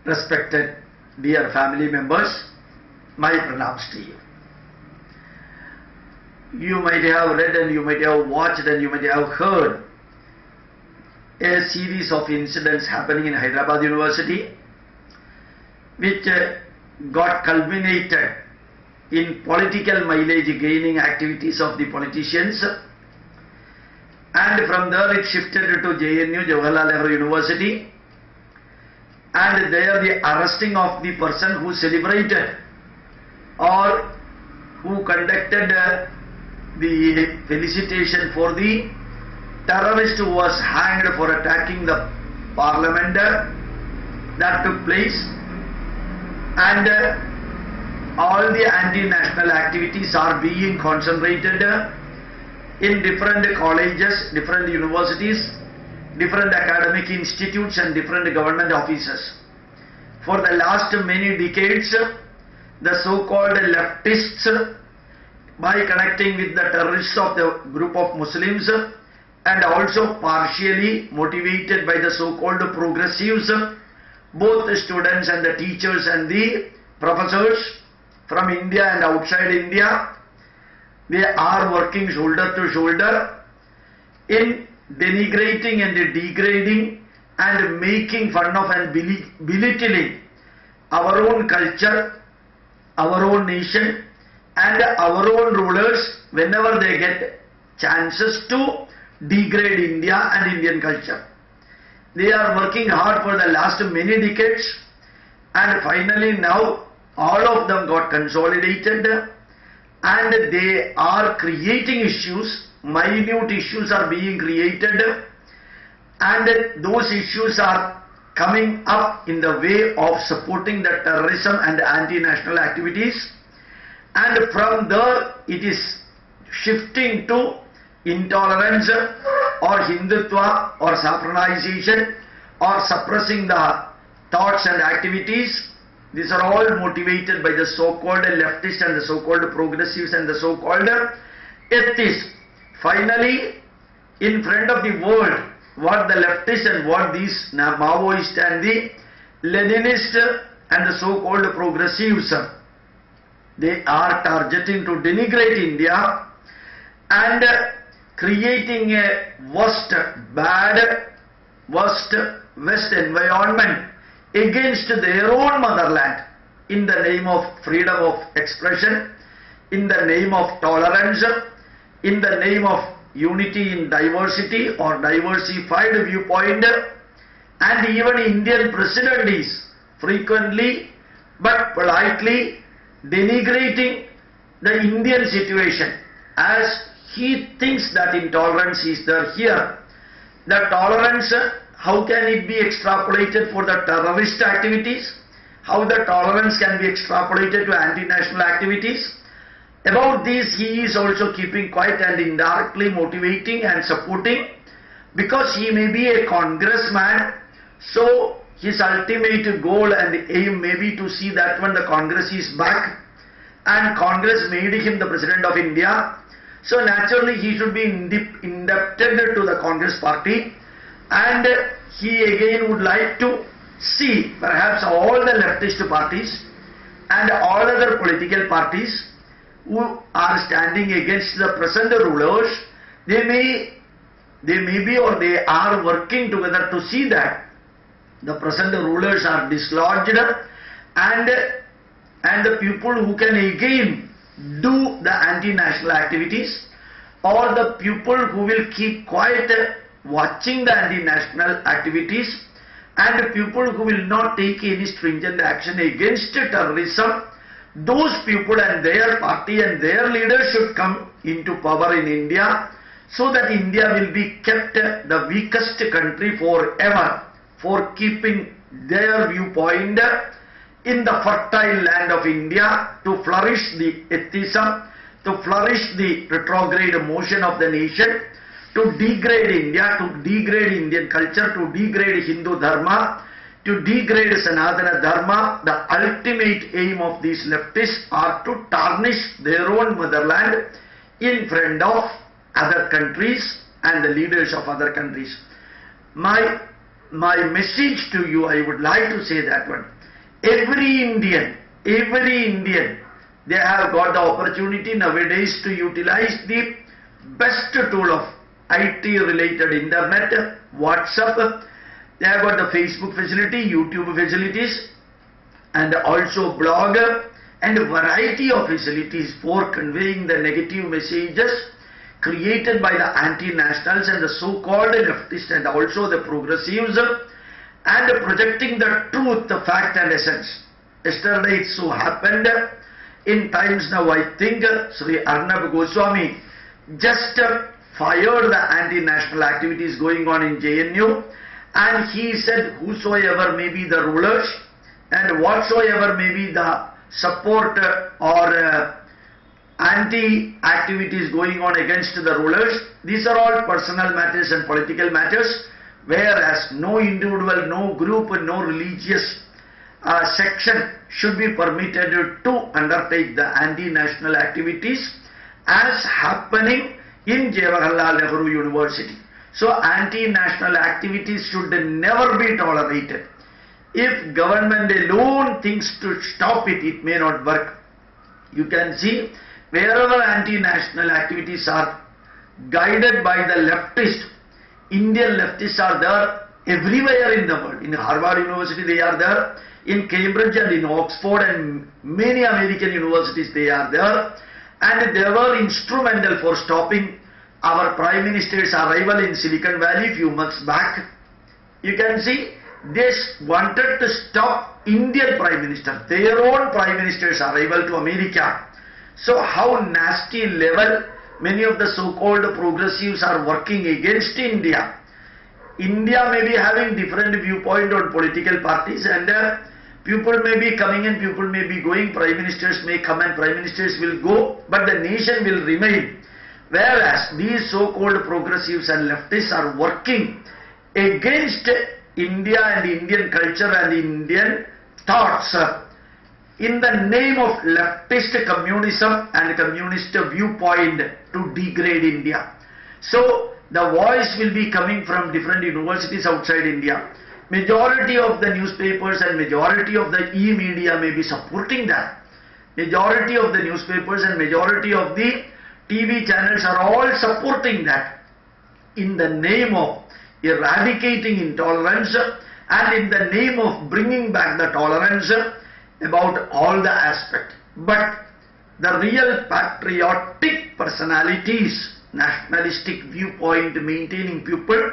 Respected dear family members, my pranams to you. You might have read and you might have watched and you might have heard a series of incidents happening in Hyderabad University which got culminated in political mileage gaining activities of the politicians, and from there it shifted to JNU, Jawaharlal Nehru University, and there the arresting of the person who celebrated or who conducted the felicitation for the terrorist who was hanged for attacking the parliament, that took place, and all the anti-national activities are being concentrated in different colleges, different universities, different academic institutes and different government offices. For the last many decades, the so-called leftists, by connecting with the terrorists of the group of Muslims and also partially motivated by the so-called progressives, both the students and the teachers and the professors from India and outside India, they are working shoulder to shoulder in denigrating and degrading and making fun of and belittling our own culture, our own nation and our own rulers whenever they get chances to degrade India and Indian culture. They are working hard for the last many decades, and finally now all of them got consolidated and they are creating issues, minute issues are being created, and those issues are coming up in the way of supporting the terrorism and anti-national activities, and from there it is shifting to intolerance or Hindutva or saffronization or suppressing the thoughts and activities. These are all motivated by the so-called leftists and the so-called progressives and the so-called atheists. Finally, in front of the world, what the leftists and what these Maoists and the Leninists and the so-called progressives, they are targeting to denigrate India and creating a worst West environment against their own motherland in the name of freedom of expression, in the name of tolerance, in the name of unity in diversity or diversified viewpoint, and even Indian president is frequently but politely denigrating the Indian situation as he thinks that intolerance is there here. The tolerance, how can it be extrapolated for the terrorist activities? How the tolerance can be extrapolated to anti-national activities? About this he is also keeping quiet and indirectly motivating and supporting, because he may be a congressman, so his ultimate goal and aim may be to see that when the Congress is back and Congress made him the President of India, so naturally he should be indebted to the Congress party, and he again would like to see perhaps all the leftist parties and all other political parties who are standing against the present rulers, they may be or they are working together to see that the present rulers are dislodged and the people who can again do the anti-national activities, or the people who will keep quiet watching the anti-national activities, and people who will not take any stringent action against terrorism, those people and their party and their leaders should come into power in India, so that India will be kept the weakest country forever for keeping their viewpoint in the fertile land of India, to flourish the atheism, to flourish the retrograde motion of the nation, to degrade India, to degrade Indian culture, to degrade Hindu Dharma, to degrade Sanatana Dharma. The ultimate aim of these leftists are to tarnish their own motherland in front of other countries and the leaders of other countries. My message to you, I would like to say that one. every Indian, they have got the opportunity nowadays to utilize the best tool of IT related internet, WhatsApp. They have got the Facebook facility, YouTube facilities, and also blog, and a variety of facilities for conveying the negative messages created by the anti-nationals and the so-called leftists and also the progressives, and projecting the truth, the fact and essence. Yesterday it so happened, in Times Now I think Sri Arnab Goswami just fired the anti-national activities going on in JNU, and he said whosoever may be the rulers and whatsoever may be the support or anti-activities going on against the rulers, these are all personal matters and political matters, whereas no individual, no group, no religious section should be permitted to undertake the anti-national activities as happening in Jawaharlal Nehru University. So anti-national activities should never be tolerated. If government alone thinks to stop it, it may not work. You can see wherever anti-national activities are guided by the leftists, Indian leftists are there everywhere in the world. In Harvard University they are there, in Cambridge and in Oxford and many American universities they are there, and they were instrumental for stopping our Prime Minister's arrival in Silicon Valley few months back. You can see they wanted to stop Indian Prime Minister, their own Prime Minister's arrival to America. So how nasty level many of the so-called progressives are working against India. India may be having different viewpoint on political parties, and people may be coming and people may be going, Prime Ministers may come and Prime Ministers will go, but the nation will remain. Whereas these so-called progressives and leftists are working against India and Indian culture and Indian thoughts in the name of leftist communism and communist viewpoint to degrade India. So the voice will be coming from different universities outside India. Majority of the newspapers and majority of the e-media may be supporting that. Majority of the newspapers and majority of the TV channels are all supporting that in the name of eradicating intolerance and in the name of bringing back the tolerance about all the aspects. But the real patriotic personalities, nationalistic viewpoint maintaining people,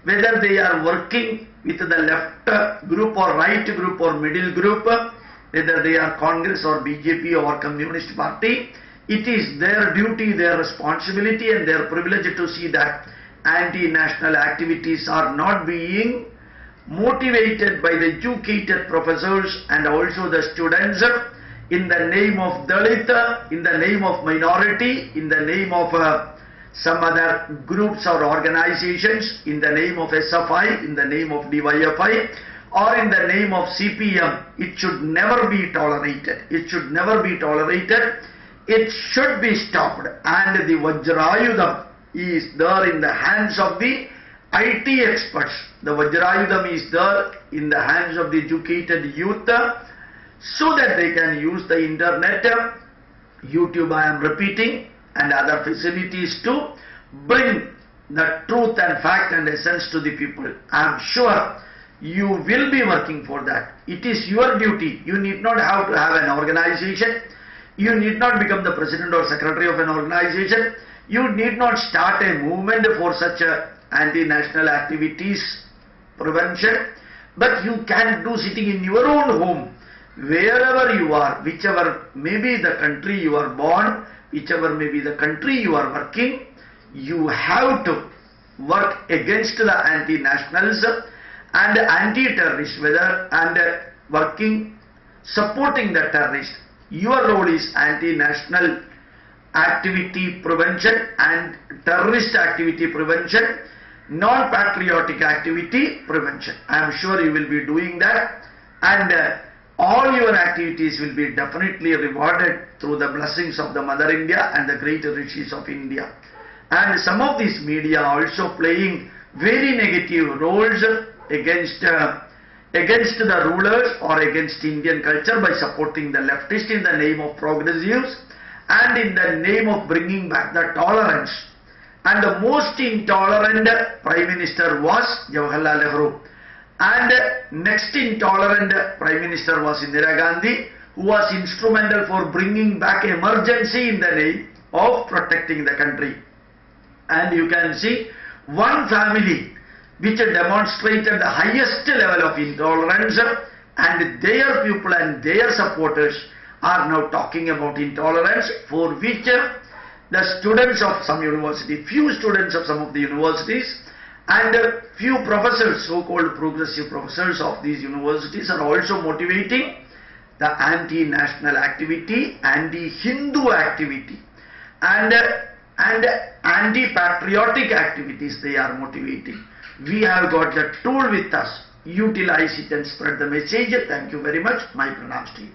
whether they are working with the left group or right group or middle group, whether they are Congress or BJP or Communist Party, it is their duty, their responsibility and their privilege to see that anti-national activities are not being motivated by the educated professors and also the students in the name of Dalit, in the name of minority, in the name of some other groups or organizations, in the name of SFI, in the name of DYFI, or in the name of CPM. It should never be tolerated. It should never be tolerated. It should be stopped. And the Vajrayudham is there in the hands of the IT experts. The Vajrayudham is there in the hands of the educated youth so that they can use the internet, YouTube I am repeating, and other facilities to bring the truth and fact and essence to the people. I am sure you will be working for that. It is your duty. You need not have to have an organization. You need not become the president or secretary of an organization. You need not start a movement for such anti-national activities prevention, but you can do sitting in your own home, wherever you are, whichever may be the country you are born, whichever may be the country you are working, you have to work against the anti-nationals and anti-terrorists, whether and working, supporting the terrorists. Your role is anti-national activity prevention and terrorist activity prevention, non-patriotic activity prevention. I am sure you will be doing that, and all your activities will be definitely rewarded through the blessings of the Mother India and the great rishis of India. And some of these media also playing very negative roles against against the rulers or against Indian culture by supporting the leftists in the name of progressives and in the name of bringing back the tolerance. And the most intolerant Prime Minister was Jawaharlal Nehru. And next intolerant Prime Minister was Indira Gandhi, who was instrumental for bringing back emergency in the name of protecting the country. And you can see one family which demonstrated the highest level of intolerance, and their people and their supporters are now talking about intolerance, for which the students of some university, few students of some of the universities and few professors, so-called progressive professors of these universities, are also motivating the anti-national activity, anti-Hindu activity and anti-patriotic activities they are motivating. We have got the tool with us. Utilize it and spread the message. Thank you very much. My pranams to you.